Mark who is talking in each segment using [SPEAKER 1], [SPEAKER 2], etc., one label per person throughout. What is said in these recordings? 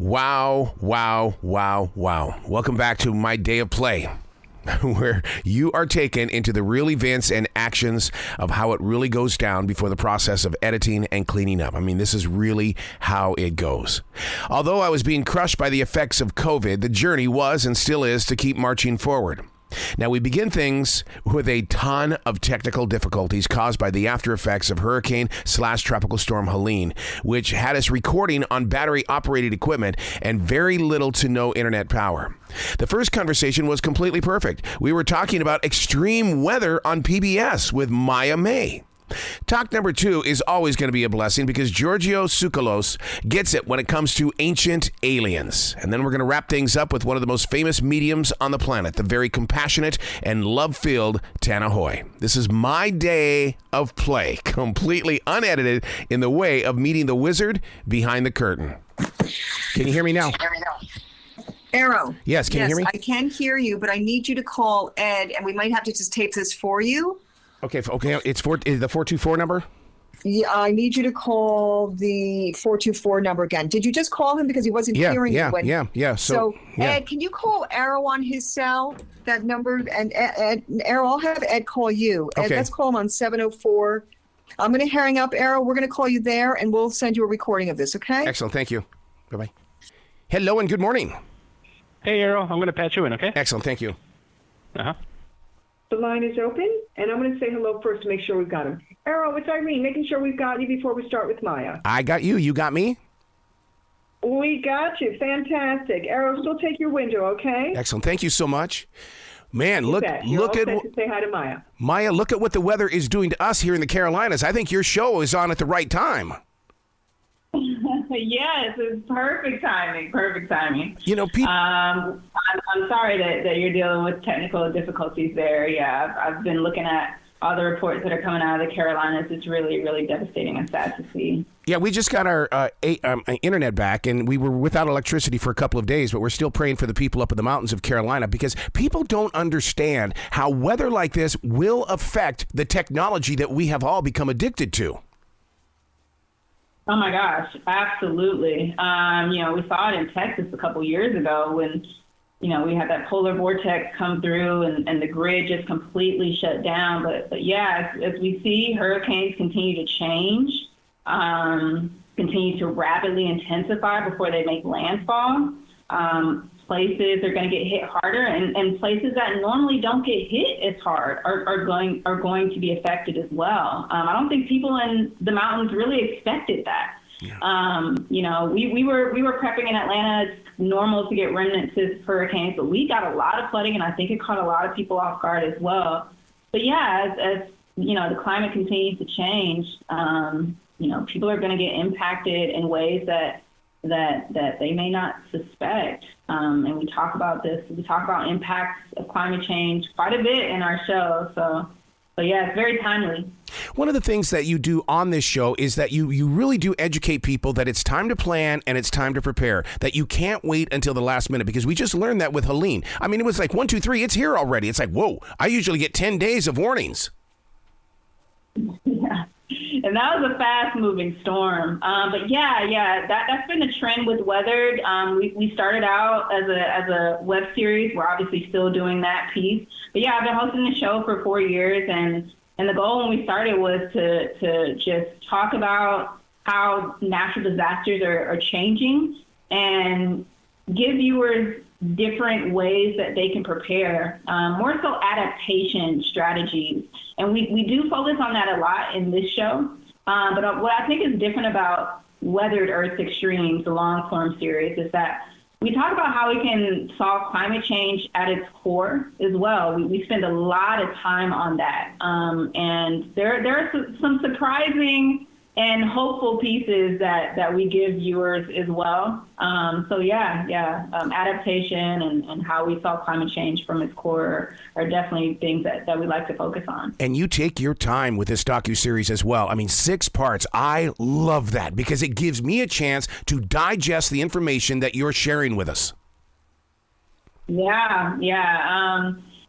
[SPEAKER 1] Wow, wow, wow, wow. Welcome back to my day of play, where you are taken into the real events and actions of how it really goes down before the process of editing and cleaning up. I mean, this is really how it goes. Although I was being crushed by the effects of COVID, the journey was and still is to keep marching forward. Now, we begin things with a ton of technical difficulties caused by the after effects of Hurricane/Tropical Storm Helene, which had us recording on battery-operated equipment and very little to no internet power. The first conversation was completely perfect. We were talking about extreme weather on PBS with Maya May. Talk number 2 is always going to be a blessing because Giorgio Tsoukalos gets it when it comes to ancient aliens. And then we're going to wrap things up with one of the most famous mediums on the planet, the very compassionate and love-filled Tana Hoy. This is my day of play, completely unedited in the way of meeting the wizard behind the curtain. Can you hear me now?
[SPEAKER 2] Arrow.
[SPEAKER 1] Yes, can you hear me?
[SPEAKER 2] I can hear you, but I need you to call Ed, and we might have to just tape this for you.
[SPEAKER 1] Okay, it's the 424 number?
[SPEAKER 2] Yeah, I need you to call the 424 number again. Did you just call him because he wasn't hearing you?
[SPEAKER 1] Yeah. So,
[SPEAKER 2] Ed, can you call Arrow on his cell, that number? And Ed, Arrow, I'll have Ed call you. Ed,
[SPEAKER 1] okay.
[SPEAKER 2] Let's call him on 704. I'm going to hang up, Arrow. We're going to call you there, and we'll send you a recording of this, okay?
[SPEAKER 1] Excellent, thank you. Bye-bye. Hello and good morning.
[SPEAKER 3] Hey, Arrow, I'm going to patch you in, okay?
[SPEAKER 1] Excellent, thank you.
[SPEAKER 3] Uh-huh.
[SPEAKER 4] The line is open, and I'm going to say hello first to make sure we've got him. Arrow, it's Irene, making sure we've got you before we start with Maya.
[SPEAKER 1] I got you. You got me?
[SPEAKER 4] We got you. Fantastic. Arrow, still take your window, okay?
[SPEAKER 1] Excellent. Thank you so much. Man,
[SPEAKER 4] You're
[SPEAKER 1] look
[SPEAKER 4] all
[SPEAKER 1] at
[SPEAKER 4] set to say hi to Maya.
[SPEAKER 1] Maya, look at what the weather is doing to us here in the Carolinas. I think your show is on at the right time.
[SPEAKER 5] Yes, it's perfect timing. Perfect timing.
[SPEAKER 1] You know, people.
[SPEAKER 5] I'm sorry that you're dealing with technical difficulties there. Yeah, I've been looking at all the reports that are coming out of the Carolinas. It's really, really devastating and sad to see.
[SPEAKER 1] Yeah, we just got our internet back, and we were without electricity for a couple of days, but we're still praying for the people up in the mountains of Carolina because people don't understand how weather like this will affect the technology that we have all become addicted to.
[SPEAKER 5] Oh my gosh, absolutely. We saw it in Texas a couple years ago when, we had that polar vortex come through and the grid just completely shut down. But yeah, as we see hurricanes continue to change, continue to rapidly intensify before they make landfall, places are going to get hit harder, and places that normally don't get hit as hard are going to be affected as well. I don't think people in the mountains really expected that. Yeah. We were prepping in Atlanta. It's normal to get remnants of hurricanes, but we got a lot of flooding, and I think it caught a lot of people off guard as well. But yeah, as the climate continues to change, people are going to get impacted in ways that they may not suspect. And we talk about this. We talk about impacts of climate change quite a bit in our show. So yeah, it's very timely.
[SPEAKER 1] One of the things that you do on this show is that you really do educate people that it's time to plan and it's time to prepare, that you can't wait until the last minute, because we just learned that with Helene. I mean, it was like 1, 2, 3, it's here already. It's like, whoa, I usually get 10 days of warnings.
[SPEAKER 5] Yeah. And that was a fast-moving storm. But yeah, that's been the trend with Weathered. We started out as a web series. We're obviously still doing that piece. But yeah, I've been hosting the show for 4 years, and the goal when we started was to just talk about how natural disasters are changing and give viewers different ways that they can prepare, more so adaptation strategies. And we do focus on that a lot in this show. But what I think is different about Weathered Earth's Extremes, the long-form series, is that we talk about how we can solve climate change at its core as well. We spend a lot of time on that. And there are some surprising and hopeful pieces that we give viewers as well. Adaptation and how we solve climate change from its core are definitely things that we like to focus on.
[SPEAKER 1] And you take your time with this docuseries as well. I mean, 6 parts. I love that because it gives me a chance to digest the information that you're sharing with us.
[SPEAKER 5] Yeah.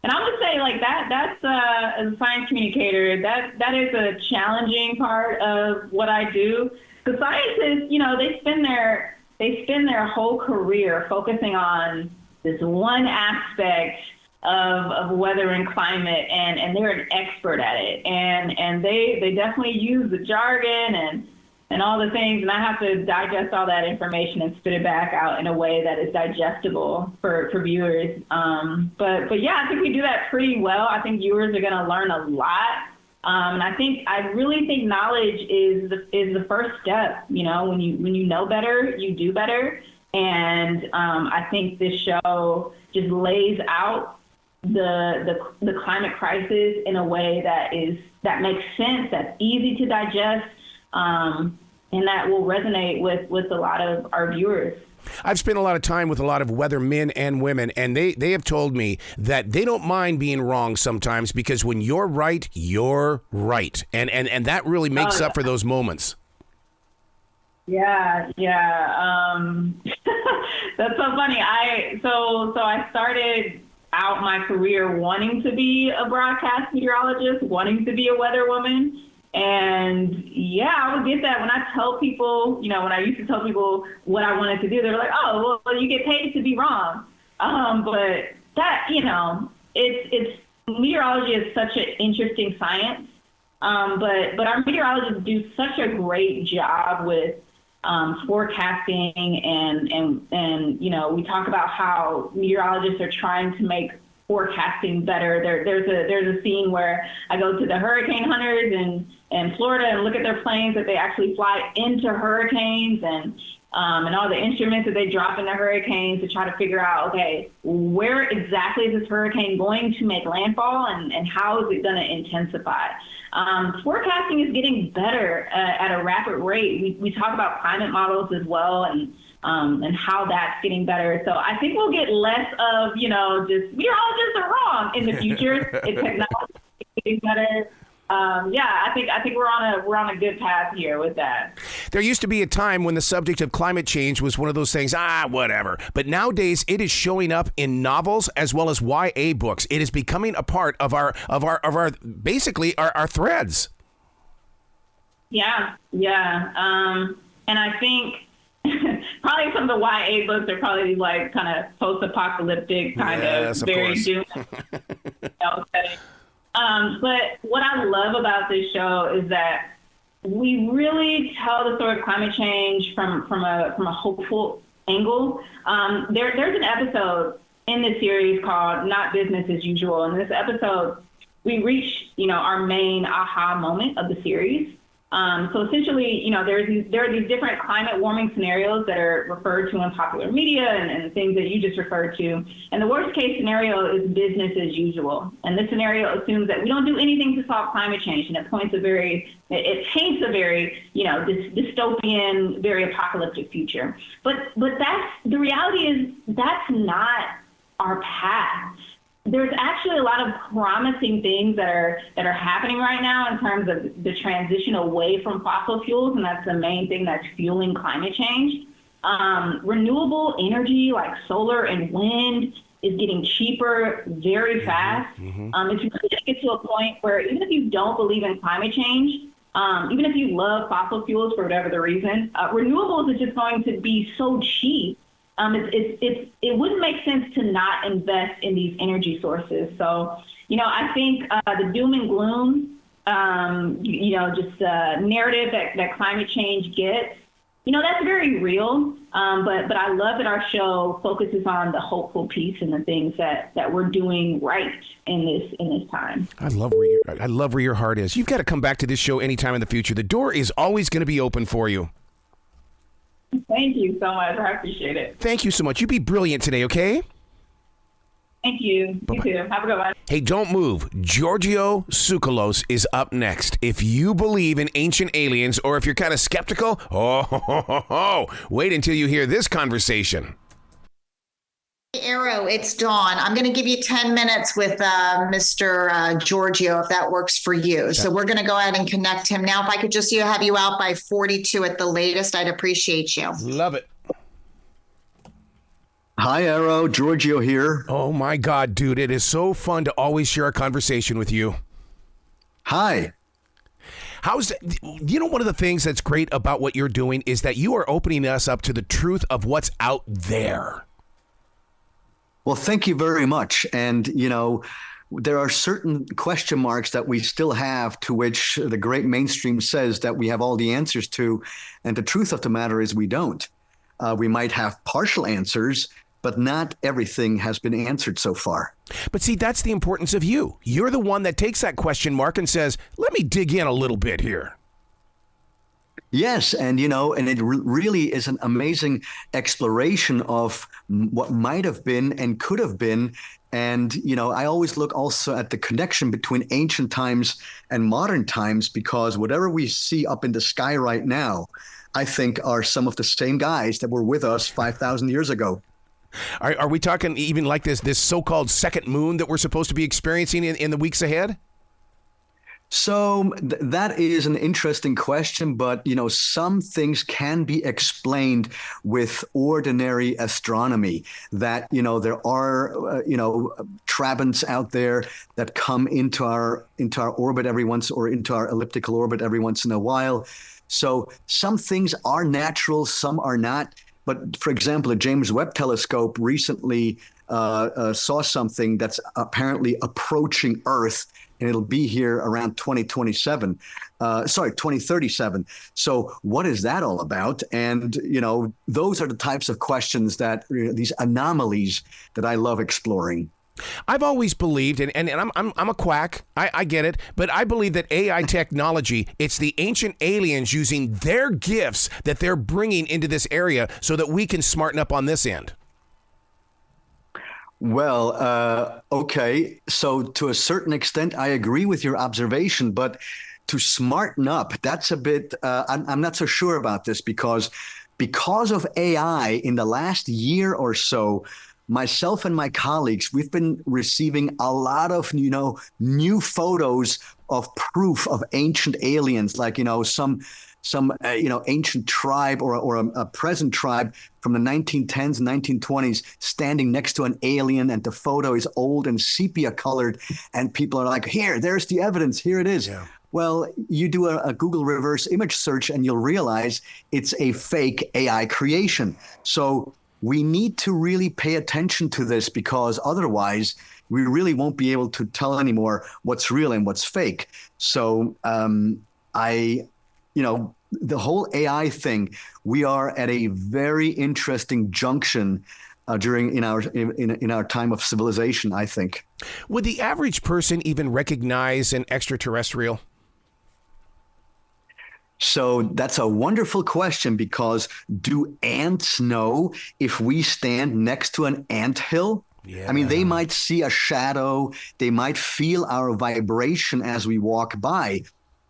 [SPEAKER 5] And I'm gonna say, like, that's as a science communicator, that is a challenging part of what I do. Because scientists, they spend they spend their whole career focusing on this one aspect of weather and climate, and they're an expert at it. And they definitely use the jargon and all the things, and I have to digest all that information and spit it back out in a way that is digestible for viewers. But yeah, I think we do that pretty well. I think viewers are going to learn a lot. And I really think knowledge is the first step. You know, when you know better, you do better. And I think this show just lays out the climate crisis in a way that makes sense, that's easy to digest, and that will resonate with a lot of our viewers.
[SPEAKER 1] I've spent a lot of time with a lot of weather men and women, and they have told me that they don't mind being wrong sometimes, because when you're right, you're right. And that really makes up for those moments.
[SPEAKER 5] Yeah. That's so funny. So I started out my career wanting to be a broadcast meteorologist, wanting to be a weather woman. And yeah, I would get that when I tell people, when I used to tell people what I wanted to do, they were like, oh, well, you get paid to be wrong. But that, it's meteorology is such an interesting science. But our meteorologists do such a great job with forecasting and we talk about how meteorologists are trying to make forecasting better. There's a scene where I go to the hurricane hunters in Florida and look at their planes that they actually fly into hurricanes and all the instruments that they drop in the hurricanes to try to figure out, okay, where exactly is this hurricane going to make landfall and how is it going to intensify? Forecasting is getting better at a rapid rate. We talk about climate models as well and how that's getting better. So I think we'll get less of, just meteorologists are wrong in the future. Technology is getting better. I think we're on a good path here with that.
[SPEAKER 1] There used to be a time when the subject of climate change was one of those things, whatever. But nowadays it is showing up in novels as well as YA books. It is becoming a part of our basically our threads. Yeah.
[SPEAKER 5] And I think probably some of the YA books are probably like kind of post-apocalyptic kind of very doom setting. But what I love about this show is that we really tell the story of climate change from a hopeful angle. There's an episode in this series called Not Business as Usual. In this episode, we reach, our main aha moment of the series. So essentially, there are these different climate warming scenarios that are referred to in popular media and things that you just referred to. And the worst case scenario is business as usual. And this scenario assumes that we don't do anything to solve climate change. And it paints a very dystopian, very apocalyptic future. But the reality is that's not our path. There's actually a lot of promising things that are happening right now in terms of the transition away from fossil fuels, and that's the main thing that's fueling climate change. Renewable energy like solar and wind is getting cheaper very fast. It's really going to get to a point where even if you don't believe in climate change, even if you love fossil fuels for whatever the reason, renewables is just going to be so cheap. It wouldn't make sense to not invest in these energy sources. So, I think the doom and gloom, narrative that climate change gets, that's very real. But I love that our show focuses on the hopeful piece and the things that we're doing right in this time.
[SPEAKER 1] I love where your heart is. You've got to come back to this show anytime in the future. The door is always going to be open for you.
[SPEAKER 5] Thank you so much. I appreciate it.
[SPEAKER 1] Thank you so much. You be brilliant today, okay?
[SPEAKER 5] Thank you.
[SPEAKER 1] Bye-bye.
[SPEAKER 5] You too. Have a good one.
[SPEAKER 1] Hey, don't move. Giorgio Tsoukalos is up next. If you believe in ancient aliens or if you're kind of skeptical, wait until you hear this conversation.
[SPEAKER 6] Arrow, it's Dawn. I'm going to give you 10 minutes with Mr. Giorgio, if that works for you. So we're going to go ahead and connect him now. If I could just have you out by 42 at the latest, I'd appreciate you.
[SPEAKER 1] Love it.
[SPEAKER 7] Hi, Arrow. Giorgio here.
[SPEAKER 1] Oh, my God, dude. It is so fun to always share a conversation with you.
[SPEAKER 7] Hi.
[SPEAKER 1] One of the things that's great about what you're doing is that you are opening us up to the truth of what's out there.
[SPEAKER 7] Well, thank you very much. And, there are certain question marks that we still have to which the great mainstream says that we have all the answers to. And the truth of the matter is we don't. We might have partial answers, but not everything has been answered so far.
[SPEAKER 1] But see, that's the importance of you. You're the one that takes that question mark and says, let me dig in a little bit here.
[SPEAKER 7] Yes, and it really is an amazing exploration of what might have been and could have been. And, I always look also at the connection between ancient times and modern times, because whatever we see up in the sky right now, I think are some of the same guys that were with us 5,000 years ago.
[SPEAKER 1] Are we talking even like this so-called second moon that we're supposed to be experiencing in the weeks ahead?
[SPEAKER 7] So that is an interesting question, but, some things can be explained with ordinary astronomy, that, there are, trabants out there that come into our orbit into our elliptical orbit every once in a while. So some things are natural, some are not. But for example, the James Webb Telescope recently saw something that's apparently approaching Earth, and it'll be here around 2037. So what is that all about? And, those are the types of questions that these anomalies that I love exploring.
[SPEAKER 1] I've always believed, and I'm a quack, I get it, but I believe that AI technology, it's the ancient aliens using their gifts that they're bringing into this area so that we can smarten up on this end.
[SPEAKER 7] Well, okay. So to a certain extent, I agree with your observation, but to smarten up, that's a bit, I'm not so sure about this, because of AI in the last year or so, myself and my colleagues, we've been receiving a lot of, new photos of proof of ancient aliens, like, some ancient tribe or a present tribe from the 1910s and 1920s standing next to an alien, and the photo is old and sepia colored, and people are like, there's the evidence, here it is. Yeah. Well, you do a Google reverse image search and you'll realize it's a fake AI creation. So we need to really pay attention to this, because otherwise we really won't be able to tell anymore what's real and what's fake. So the whole AI thing, we are at a very interesting junction in our time of civilization, I think.
[SPEAKER 1] Would the average person even recognize an extraterrestrial?
[SPEAKER 7] So that's a wonderful question, because do ants know if we stand next to an anthill? Yeah. I mean, they might see a shadow, they might feel our vibration as we walk by,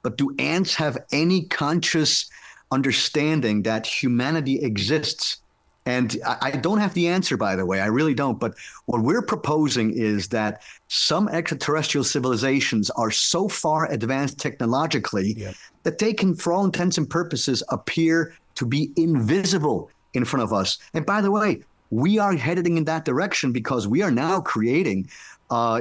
[SPEAKER 7] but do ants have any conscious understanding that humanity exists? And I don't have the answer, by the way, I really don't. But what we're proposing is that some extraterrestrial civilizations are so far advanced technologically that they can, for all intents and purposes, appear to be invisible in front of us. And by the way, we are heading in that direction, because we are now creating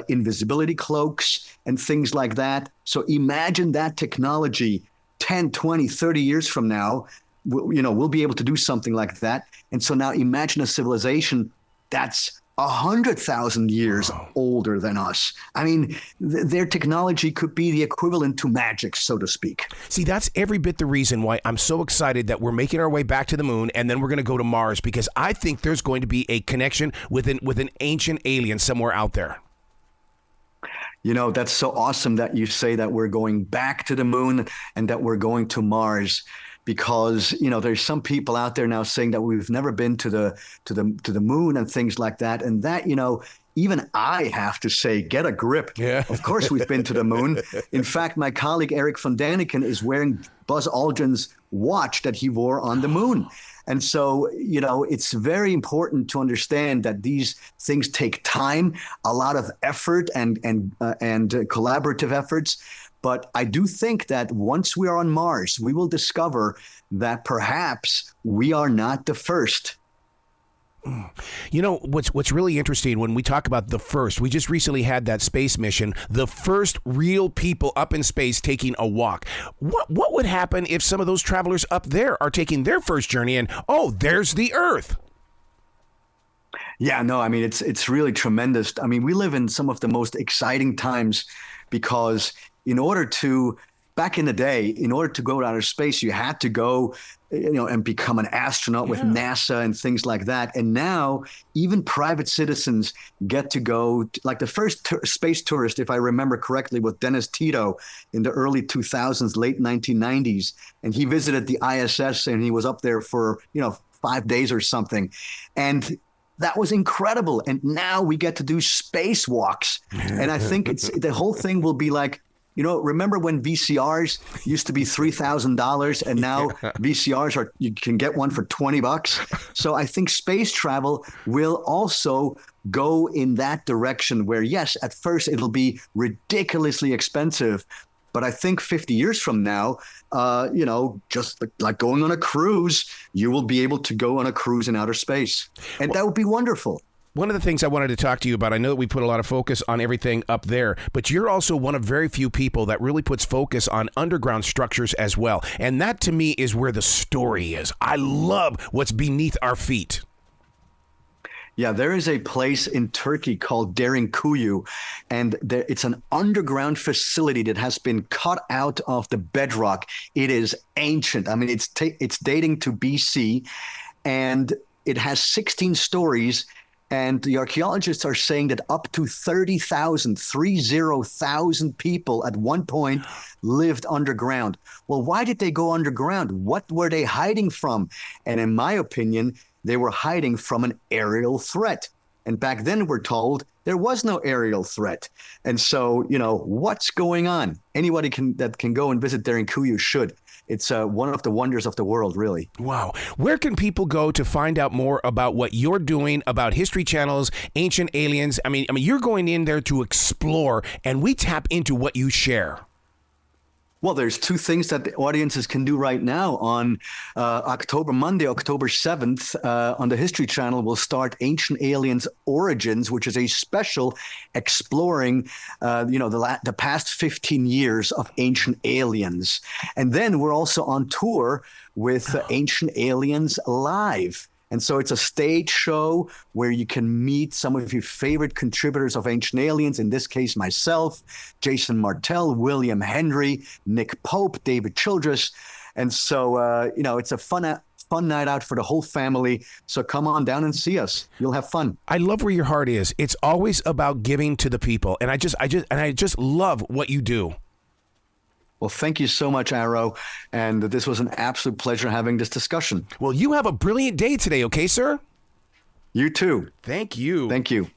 [SPEAKER 7] invisibility cloaks and things like that. So imagine that technology 10, 20, 30 years from now. We'll be able to do something like that. And so now imagine a civilization that's 100,000 years older than us. I mean, their technology could be the equivalent to magic, so to speak.
[SPEAKER 1] See, that's every bit the reason why I'm so excited that we're making our way back to the moon, and then we're going to go to Mars, because I think there's going to be a connection with an ancient alien somewhere out there.
[SPEAKER 7] That's so awesome that you say that we're going back to the moon and that we're going to Mars, because there's some people out there now saying that we've never been to the moon and things like that, and that even I have to say, get a grip. Yeah. Of course we've been to the moon. In fact, my colleague Eric von Daniken is wearing Buzz Aldrin's watch that he wore on the moon. And so, it's very important to understand that these things take time, a lot of effort and collaborative efforts. But I do think that once we are on Mars, we will discover that perhaps we are not the first.
[SPEAKER 1] You know, what's really interesting when we talk about the first, we just recently had that space mission, the first real people up in space taking a walk. What would happen if some of those travelers up there are taking their first journey and, oh, there's the Earth?
[SPEAKER 7] Yeah, no, I mean, it's really tremendous. I mean, we live in some of the most exciting times because back in the day, in order to go to outer space, you had to go, and become an astronaut with NASA and things like that. And now even private citizens get to go, like the first space tourist, if I remember correctly, was Dennis Tito in the early 2000s, late 1990s. And he visited the ISS and he was up there for, 5 days or something. And that was incredible. And now we get to do spacewalks. And I think the whole thing will be like, remember when VCRs used to be $3,000 and now VCRs you can get one for $20. So I think space travel will also go in that direction where, yes, at first it'll be ridiculously expensive. But I think 50 years from now, just like going on a cruise, you will be able to go on a cruise in outer space. And that would be wonderful.
[SPEAKER 1] One of the things I wanted to talk to you about, I know that we put a lot of focus on everything up there, but you're also one of very few people that really puts focus on underground structures as well. And that to me is where the story is. I love what's beneath our feet.
[SPEAKER 7] Yeah, there is a place in Turkey called Derinkuyu, and it's an underground facility that has been cut out of the bedrock. It is ancient. I mean, it's dating to BC, and it has 16 stories. And the archaeologists are saying that up to 30,000 people at one point lived underground. Well, why did they go underground? What were they hiding from? And in my opinion, they were hiding from an aerial threat. And back then, we're told there was no aerial threat. And so, what's going on? Anybody that can go and visit Derinkuyu should. It's one of the wonders of the world, really.
[SPEAKER 1] Wow. Where can people go to find out more about what you're doing, about History Channel's Ancient Aliens? I mean, you're going in there to explore, and we tap into what you share.
[SPEAKER 7] Well, there's two things that the audiences can do right now. On Monday, October 7th, on the History Channel, we'll start Ancient Aliens Origins, which is a special exploring, the past 15 years of ancient aliens. And then we're also on tour with Ancient Aliens Live. And so it's a stage show where you can meet some of your favorite contributors of Ancient Aliens, in this case, myself, Jason Martell, William Henry, Nick Pope, David Childress. And so, it's a fun night out for the whole family. So come on down and see us. You'll have fun.
[SPEAKER 1] I love where your heart is. It's always about giving to the people. And I just love what you do.
[SPEAKER 7] Well, thank you so much, Arrow. And this was an absolute pleasure having this discussion.
[SPEAKER 1] Well, you have a brilliant day today, okay, sir?
[SPEAKER 7] You too.
[SPEAKER 1] Thank you.
[SPEAKER 7] Thank you.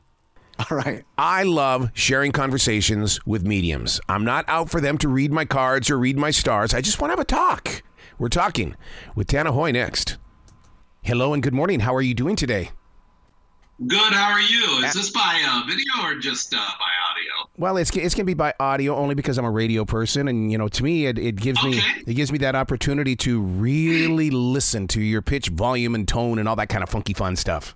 [SPEAKER 7] All right.
[SPEAKER 1] I love sharing conversations with mediums. I'm not out for them to read my cards or read my stars. I just want to have a talk. We're talking with Tana Hoy next. Hello and good morning. How are you doing today?
[SPEAKER 8] Good. How are you? Is this by video or just by audio?
[SPEAKER 1] Well, it's going to be by audio only because I'm a radio person, and to me it gives me that opportunity to really listen to your pitch, volume, and tone, and all that kind of funky fun stuff.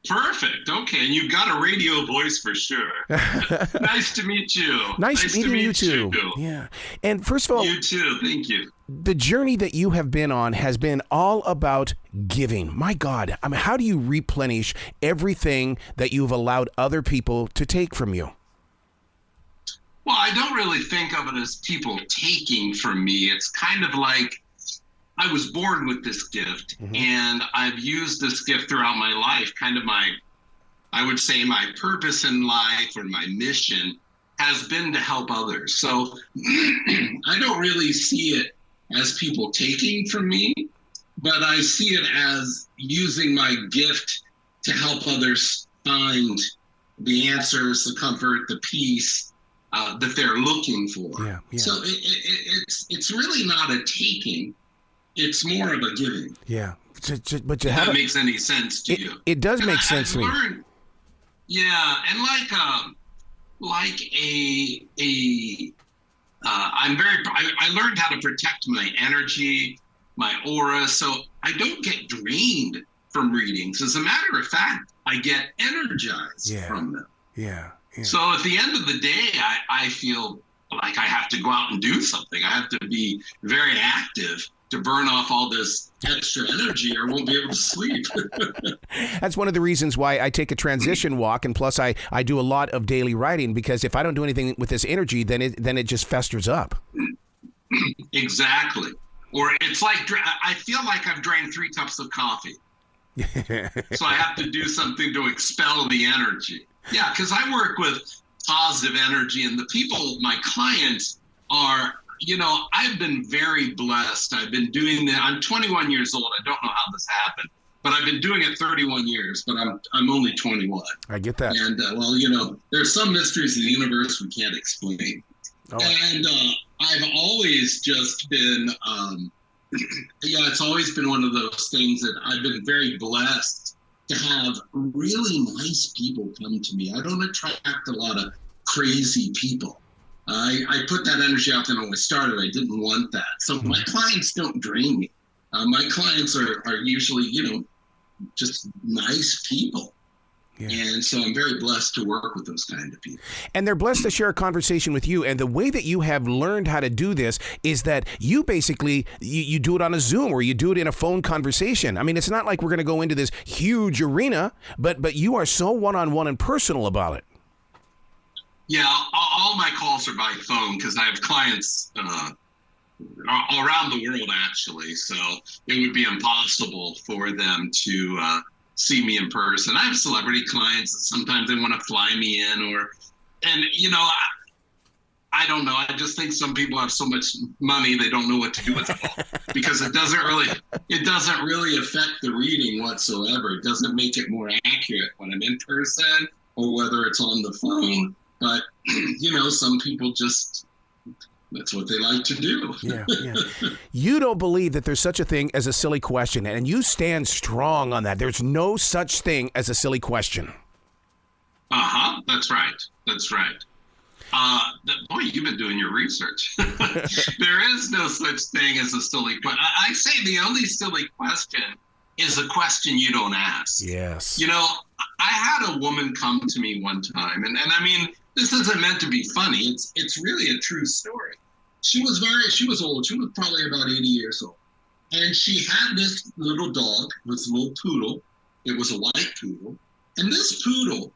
[SPEAKER 8] Perfect. Okay, and you've got a radio voice for sure. Nice to meet you.
[SPEAKER 1] Nice meeting you too. Yeah. And first of all,
[SPEAKER 8] you too. Thank you.
[SPEAKER 1] The journey that you have been on has been all about giving. My God, I mean, how do you replenish everything that you've allowed other people to take from you?
[SPEAKER 8] Well, I don't really think of it as people taking from me. It's kind of like I was born with this gift, and I've used this gift throughout my life. Kind of my purpose in life, or my mission, has been to help others. So I don't really see it as people taking from me, but I see it as using my gift to help others find the answers, the comfort, the peace that they're looking for. Yeah. So it's really not a taking. It's more of a giving.
[SPEAKER 1] Yeah. But
[SPEAKER 8] if that makes any sense to you.
[SPEAKER 1] It does make sense to me.
[SPEAKER 8] Yeah. And I learned how to protect my energy, my aura, so I don't get drained from readings. As a matter of fact, I get energized from them.
[SPEAKER 1] Yeah.
[SPEAKER 8] So at the end of the day, I feel like I have to go out and do something. I have to be very active to burn off all this extra energy, or I won't be able to sleep.
[SPEAKER 1] That's one of the reasons why I take a transition walk, and plus I do a lot of daily writing, because if I don't do anything with this energy, then it just festers up.
[SPEAKER 8] Exactly. Or it's like, I feel like I've drank 3 cups of coffee. So I have to do something to expel the energy. Yeah, because I work with positive energy, and the people, my clients, are, I've been very blessed. I've been doing that. I'm 21 years old. I don't know how this happened, but I've been doing it 31 years, but I'm only 21.
[SPEAKER 1] I get that.
[SPEAKER 8] And, there's some mysteries of the universe we can't explain. Oh. And I've always just been, it's always been one of those things that I've been very blessed to have really nice people come to me. I don't attract a lot of crazy people. I put that energy out there when I started. I didn't want that. So my clients don't drain me. My clients are usually, just nice people. Yeah. And so I'm very blessed to work with those kind of people.
[SPEAKER 1] And they're blessed to share a conversation with you. And the way that you have learned how to do this is that you basically, you do it on a Zoom, or you do it in a phone conversation. I mean, it's not like we're going to go into this huge arena, but you are so one-on-one and personal about it.
[SPEAKER 8] Yeah, all my calls are by phone because I have clients around the world, actually. So it would be impossible for them to see me in person. I have celebrity clients that sometimes they want to fly me in, I don't know. I just think some people have so much money they don't know what to do with it all, because it doesn't really affect the reading whatsoever. It doesn't make it more accurate when I'm in person or whether it's on the phone. But, some people just, that's what they like to do.
[SPEAKER 1] Yeah. You don't believe that there's such a thing as a silly question, and you stand strong on that. There's no such thing as a silly question.
[SPEAKER 8] That's right. Boy, you've been doing your research. There is no such thing as a silly question. I say the only silly question is a question you don't ask.
[SPEAKER 1] Yes.
[SPEAKER 8] I had a woman come to me one time, and I mean, this isn't meant to be funny. It's really a true story. She was old. She was probably about 80 years old. And she had this little dog, this little poodle. It was a white poodle. And this poodle,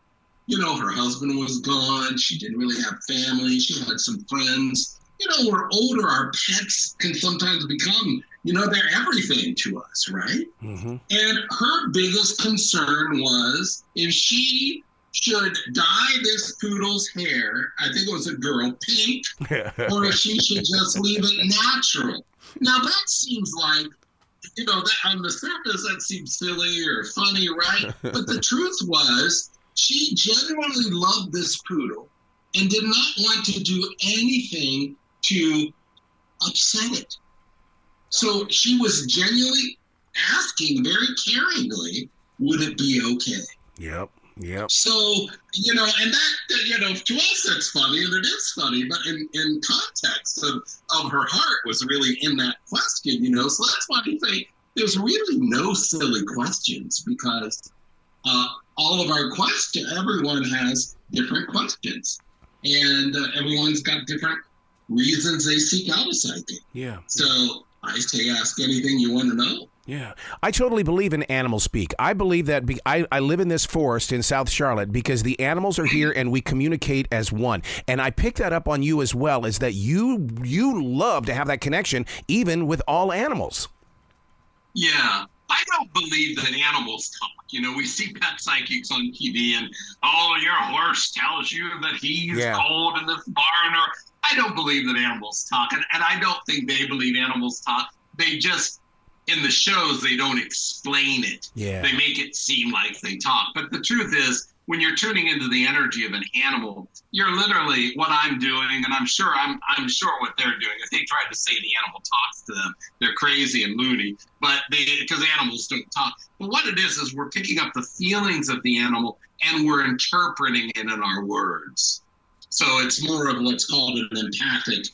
[SPEAKER 8] her husband was gone. She didn't really have family. She had some friends. We're older. Our pets can sometimes become, they're everything to us, right? Mm-hmm. And her biggest concern was if she should dye this poodle's hair, I think it was a girl, pink, or if she should just leave it natural. Now that seems like, that on the surface that seems silly or funny, right? But the truth was, she genuinely loved this poodle and did not want to do anything to upset it. So she was genuinely asking very caringly, would it be okay?
[SPEAKER 1] Yep.
[SPEAKER 8] So, and that, to us that's funny, and it is funny, but in context of her heart was really in that question, so that's why I think there's really no silly questions, because all of our questions, everyone has different questions, and everyone's got different reasons they seek out a psychic.
[SPEAKER 1] Yeah.
[SPEAKER 8] So I say ask anything you want to know.
[SPEAKER 1] Yeah. I totally believe in animal speak. I believe that I live in this forest in South Charlotte because the animals are here and we communicate as one. And I picked that up on you as well, is that you love to have that connection even with all animals.
[SPEAKER 8] Yeah. I don't believe that animals talk. We see pet psychics on TV and, your horse tells you that he's cold in this barn, or I don't believe that animals talk. And I don't think they believe animals talk. They just, in the shows, they don't explain it.
[SPEAKER 1] Yeah.
[SPEAKER 8] They make it seem like they talk. But the truth is, when you're tuning into the energy of an animal, you're literally what I'm doing, and I'm sure what they're doing. If they tried to say the animal talks to them, they're crazy and loony. But because animals don't talk. But what it is we're picking up the feelings of the animal and we're interpreting it in our words. So it's more of what's called an empathic,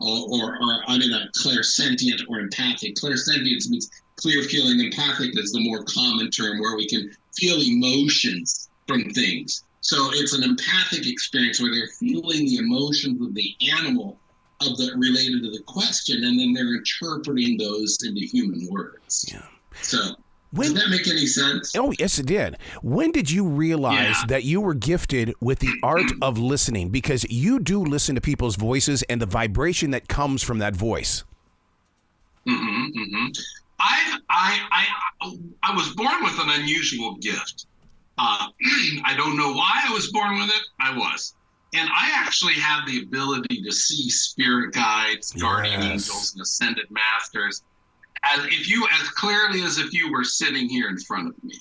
[SPEAKER 8] or a clairsentient or empathic. Clairsentience means clear feeling. Empathic is the more common term, where we can feel emotions from things. So it's an empathic experience where they're feeling the emotions of the animal related to the question, and then they're interpreting those into human words.
[SPEAKER 1] Yeah.
[SPEAKER 8] So does that make any sense?
[SPEAKER 1] Oh, yes, it did. When did you realize that you were gifted with the art of listening? Because you do listen to people's voices and the vibration that comes from that voice.
[SPEAKER 8] I was born with an unusual gift. I don't know why I was born with it. I was. And I actually have the ability to see spirit guides, guardian angels, and ascended masters as clearly as if you were sitting here in front of me.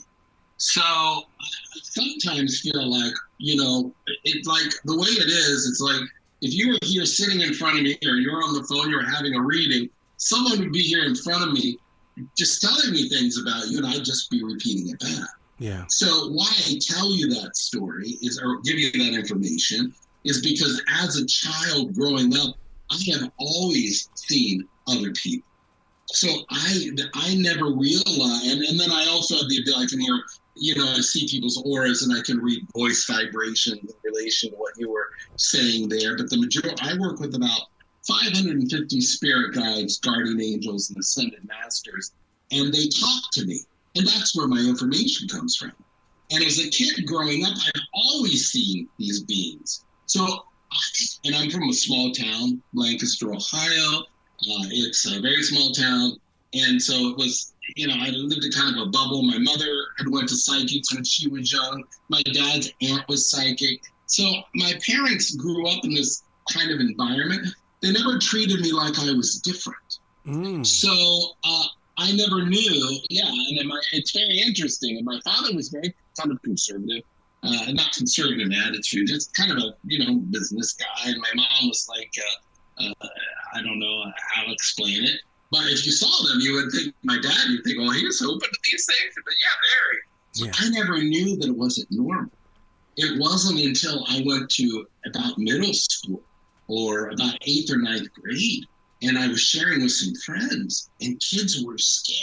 [SPEAKER 8] So I sometimes feel like, it's like the way it is, it's like if you were here sitting in front of me, or you're on the phone, you're having a reading, someone would be here in front of me just telling me things about you, and I'd just be repeating it back.
[SPEAKER 1] Yeah.
[SPEAKER 8] So why I tell you that story or give you that information is because as a child growing up, I have always seen other people. So I never realized, and then I also have the ability, I can hear, I see people's auras, and I can read voice vibrations in relation to what you were saying there. But the majority, I work with about 550 spirit guides, guardian angels, and ascended masters, and they talk to me. And that's where my information comes from. And as a kid growing up, I've always seen these beings. So, I'm from a small town, Lancaster, Ohio. It's a very small town. And so it was, I lived in kind of a bubble. My mother had went to psychics when she was young. My dad's aunt was psychic. So my parents grew up in this kind of environment. They never treated me like I was different. So I never knew. Yeah, and it's very interesting. And my father was very kind of conservative, not conservative in attitude, just kind of a business guy. And my mom was like, I don't know how to explain it, but if you saw them, you would think my dad. You'd think, oh, he was open to these things. But yeah, very. So I never knew that it wasn't normal. It wasn't until I went to about middle school or about 8th or 9th grade, and I was sharing with some friends, and kids were scared.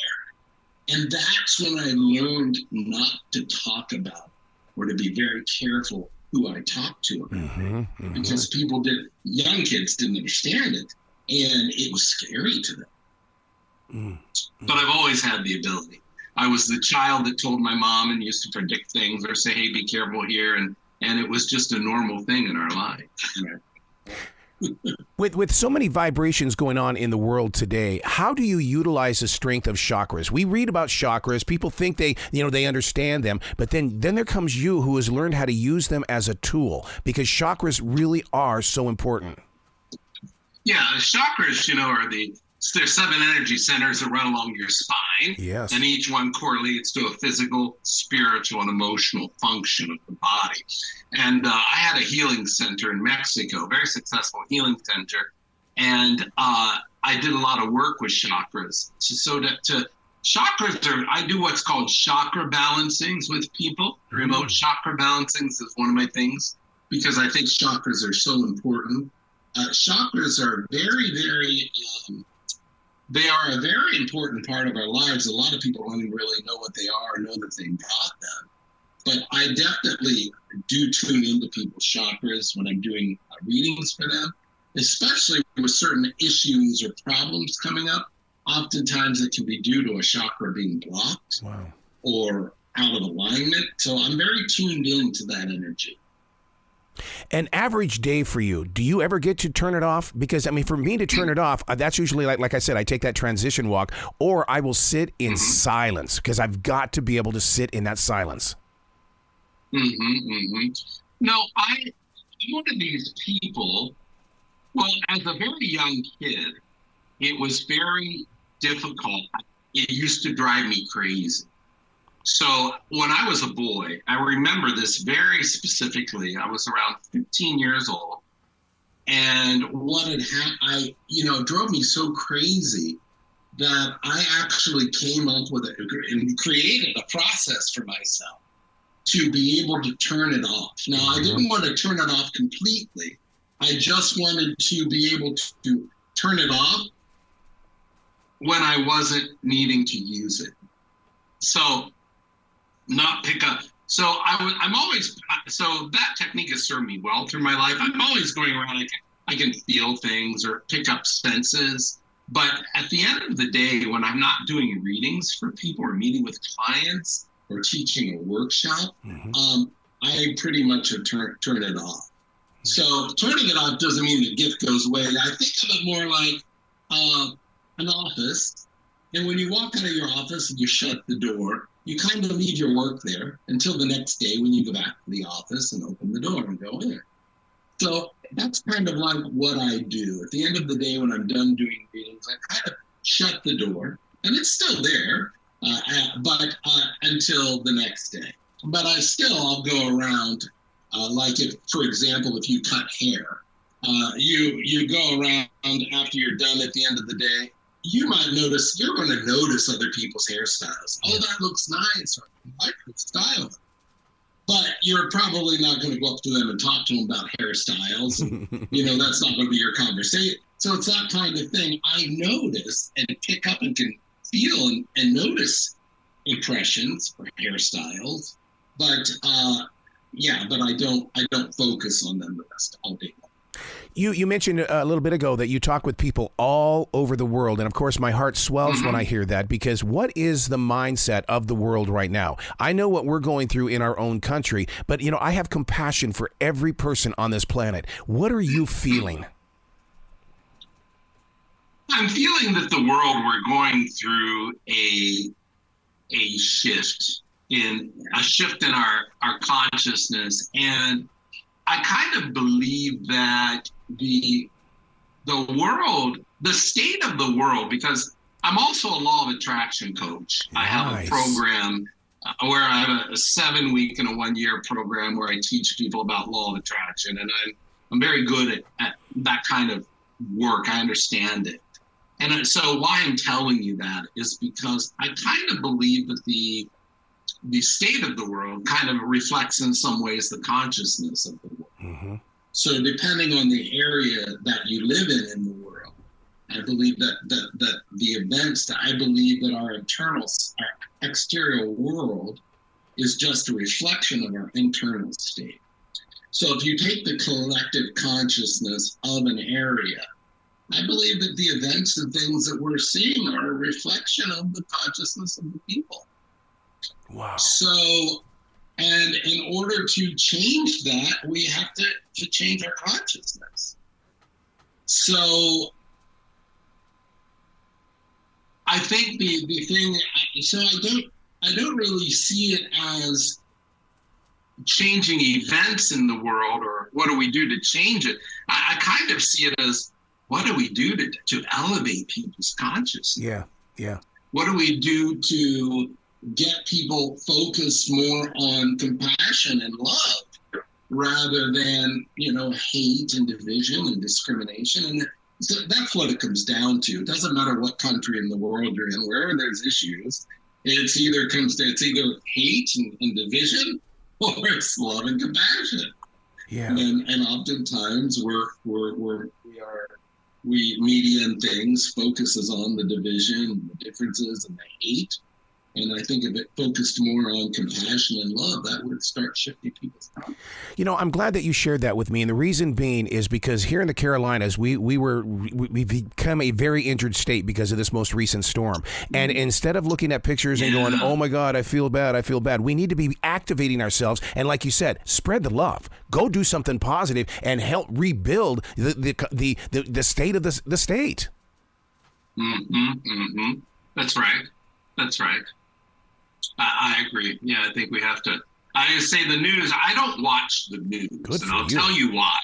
[SPEAKER 8] And that's when I learned not to talk about or to be very careful who I talked to about it. Because young kids didn't understand it, and it was scary to them. But I've always had the ability. I was the child that told my mom and used to predict things or say, hey, be careful here. And it was just a normal thing in our life.
[SPEAKER 1] With so many vibrations going on in the world today, how do you utilize the strength of chakras? We read about chakras. People think they understand them, but then there comes you who has learned how to use them as a tool, because chakras really are so important.
[SPEAKER 8] Yeah, chakras, there's 7 energy centers that run along your spine.
[SPEAKER 1] Yes.
[SPEAKER 8] And each one correlates to a physical, spiritual, and emotional function of the body. And I had a healing center in Mexico, very successful healing center. And I did a lot of work with chakras. Chakras I do what's called chakra balancings with people. Remote chakra balancings is one of my things, because I think chakras are so important. Chakras are very, very... they are a very important part of our lives. A lot of people don't even really know what they are or know that they got them. But I definitely do tune into people's chakras when I'm doing readings for them, especially with certain issues or problems coming up. Oftentimes it can be due to a chakra being blocked or out of alignment. So I'm very tuned into that energy.
[SPEAKER 1] An average day for you, do you ever get to turn it off? Because, for me to turn it off, that's usually, like I said, I take that transition walk, or I will sit in silence, because I've got to be able to sit in that silence.
[SPEAKER 8] No, I'm one of these people. Well, as a very young kid, it was very difficult. It used to drive me crazy. So when I was a boy, I remember this very specifically. I was around 15 years old, and what had happened, drove me so crazy that I actually came up with and created a process for myself to be able to turn it off. Now, I didn't want to turn it off completely. I just wanted to be able to turn it off when I wasn't needing to use it. So not pick up. So I'm always, so that technique has served me well through my life. I'm always going around, I can feel things or pick up senses. But at the end of the day, when I'm not doing readings for people or meeting with clients or teaching a workshop, I pretty much turn it off. So turning it off doesn't mean the gift goes away. I think of it more like an office. And when you walk out of your office and you shut the door, you kind of leave your work there until the next day when you go back to the office and open the door and go in. So that's kind of like what I do. At the end of the day, when I'm done doing readings, I kind of shut the door, and it's still there, but until the next day. But I'll go around, like if, for example, if you cut hair, you go around after you're done at the end of the day. You're going to notice other people's hairstyles. Oh, that looks nice. Or I like the style. But you're probably not going to go up to them and talk to them about hairstyles. And, that's not going to be your conversation. So it's that kind of thing. I notice and pick up and can feel and notice impressions for hairstyles. But but I don't focus on them the rest all day long.
[SPEAKER 1] You mentioned a little bit ago that you talk with people all over the world. And of course, my heart swells when I hear that, because what is the mindset of the world right now? I know what we're going through in our own country, but, I have compassion for every person on this planet. What are you feeling?
[SPEAKER 8] I'm feeling that the world, we're going through a shift in our consciousness. And I kind of believe that the world, the state of the world, because I'm also a law of attraction coach. Nice. I have a program where I have a 7-week and a 1-year program where I teach people about law of attraction. And I'm very good at that kind of work. I understand it. And so why I'm telling you that is because I kind of believe that the state of the world kind of reflects in some ways the consciousness of the world. Mm-hmm. So depending on the area that you live in the world, I believe that the events that I believe that our exterior world is just a reflection of our internal state. So if you take the collective consciousness of an area, I believe that the events and things that we're seeing are a reflection of the consciousness of the people. Wow. So, and in order to change that, we have to change our consciousness. So I think the thing, so I don't really see it as changing events in the world or what do we do to change it. I kind of see it as what do we do to elevate people's consciousness? Yeah. What do we do to get people focused more on compassion and love rather than, hate and division and discrimination? And so that's what it comes down to. It doesn't matter what country in the world you're in, wherever there's issues, it's either hate and division or it's love and compassion. Yeah. And oftentimes media and things focuses on the division, the differences and the hate. And I think if it focused more on compassion and love, that would start shifting people's thoughts.
[SPEAKER 1] I'm glad that you shared that with me. And the reason being is because here in the Carolinas, we've become a very injured state because of this most recent storm. And instead of looking at pictures and going, oh my God, I feel bad, we need to be activating ourselves. And like you said, spread the love. Go do something positive and help rebuild the state of the state.
[SPEAKER 8] That's right. I agree. Yeah, I think we have to. I say the news. I don't watch the news, and I'll tell you why.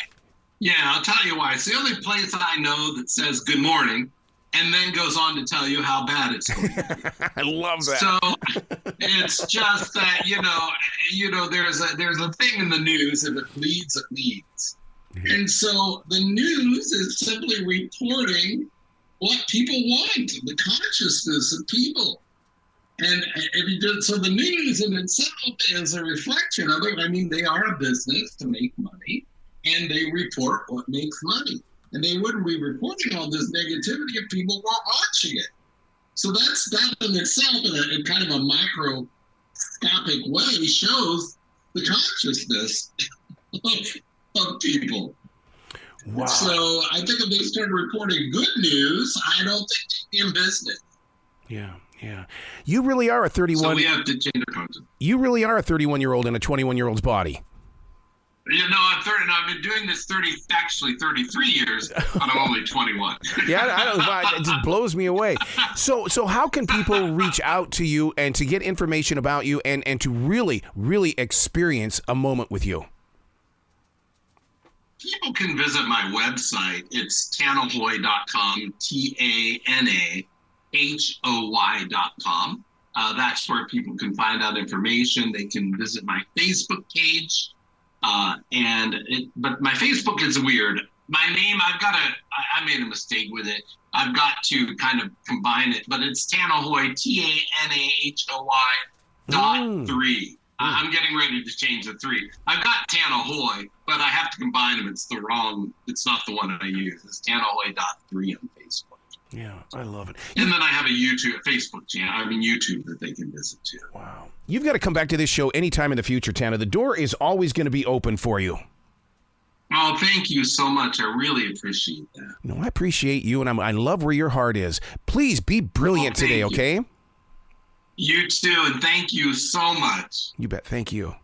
[SPEAKER 8] Yeah, I'll tell you why. It's the only place I know that says good morning and then goes on to tell you how bad it's going to be.
[SPEAKER 1] I love that.
[SPEAKER 8] So it's just that, there's a thing in the news, if it bleeds, it leads. Mm-hmm. And so the news is simply reporting what people want, the consciousness of people. And so the news in itself is a reflection of it. I mean, they are a business to make money, and they report what makes money. And they wouldn't be reporting all this negativity if people weren't watching it. So that in itself, in kind of a microscopic way, shows the consciousness of people.
[SPEAKER 1] Wow.
[SPEAKER 8] So I think if they start reporting good news, I don't think they'd be in business.
[SPEAKER 1] Yeah, yeah. You really are a 31.
[SPEAKER 8] So we have to change our content.
[SPEAKER 1] You really are a 31-year-old in a 21-year-old's body.
[SPEAKER 8] I'm 30, and I've been doing this 33 years, but I'm only 21.
[SPEAKER 1] Yeah, I don't know. It just blows me away. So how can people reach out to you and to get information about you and to really, really experience a moment with you?
[SPEAKER 8] People can visit my website. It's tanahoy.com, TANAHOY.com. That's where people can find out information. They can visit my Facebook page. But my Facebook is weird. My name, I made a mistake with it. I've got to kind of combine it, but it's Tanahoy, TANAHOY.3. I'm getting ready to change the 3. I've got Tanahoy, but I have to combine them. It's not the one I use. It's Tanahoy.3 on Facebook.
[SPEAKER 1] Yeah, I love it.
[SPEAKER 8] And then I have a Facebook channel, YouTube that they can visit too.
[SPEAKER 1] Wow. You've got to come back to this show anytime in the future, Tana. The door is always going to be open for you.
[SPEAKER 8] Oh, thank you so much. I really appreciate that.
[SPEAKER 1] No, I appreciate you, and I love where your heart is. Please be brilliant today, okay?
[SPEAKER 8] You too, and thank you so much.
[SPEAKER 1] You bet. Thank you.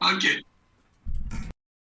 [SPEAKER 8] Okay.